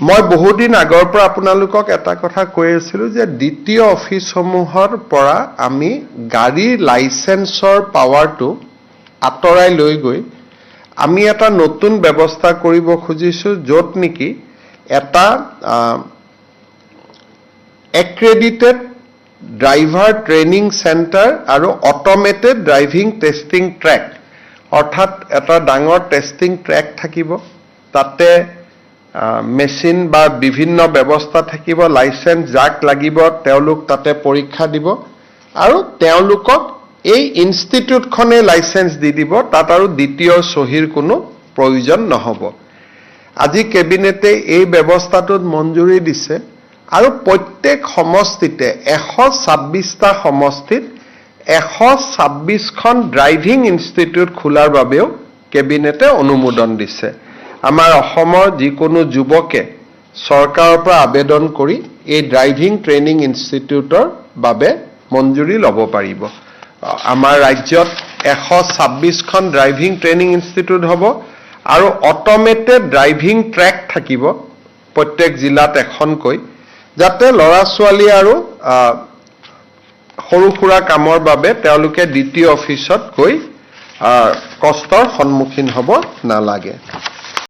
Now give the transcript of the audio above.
মই বহুদিন আগৰ পৰা আপোনালোকক এটা কথা কৈ আছিলোঁ যে দ্বিতীয় অফিচসমূহৰ পৰা আমি গাড়ীৰ লাইচেন্সৰ পাৱাৰটো আঁতৰাই লৈ গৈ আমি এটা নতুন ব্যৱস্থা কৰিব খুজিছোঁ, য'ত নেকি এটা এক্ৰেডিটেড ড্ৰাইভাৰ ট্ৰেইনিং চেণ্টাৰ আৰু অট'মেটেড ড্ৰাইভিং টেষ্টিং ট্ৰেক, অৰ্থাৎ এটা ডাঙৰ টেষ্টিং ট্ৰেক থাকিব, তাতে মেচিন বা বিভিন্ন ব্যৱস্থা থাকিব, লাইচেন্স যাক লাগিব তেওঁলোক তাতে পৰীক্ষা দিব আৰু তেওঁলোকক এই ইনষ্টিটিউটখনে লাইচেন্স দি দিব, তাত আৰু দ্বিতীয় চহীৰ কোনো প্ৰয়োজন নহ'ব। আজি কেবিনেটে এই ব্যৱস্থাটোত মঞ্জুৰি দিছে আৰু প্ৰত্যেক সমষ্টিতে 126টা সমষ্টিত 126খন ড্ৰাইভিং ইনষ্টিটিউট খোলাৰ বাবেও কেবিনেটে অনুমোদন দিছে। আমাৰ অসমৰ যিকোনো যুৱকে চৰকাৰৰ পৰা আবেদন কৰি এই ড্ৰাইভিং ট্ৰেইনিং ইনষ্টিটিউটৰ বাবে মঞ্জুৰি ল'ব পাৰিব। আমাৰ ৰাজ্যত 126খন ড্ৰাইভিং ট্ৰেইনিং ইনষ্টিটিউট হ'ব আৰু অট'মেটেড ড্ৰাইভিং ট্ৰেক থাকিব প্ৰত্যেক জিলাত এখনকৈ, যাতে ল'ৰা ছোৱালী আৰু সৰু সুৰা কামৰ বাবে তেওঁলোকে দ্বিতীয় অফিচত গৈ কষ্টৰ সন্মুখীন হ'ব নালাগে।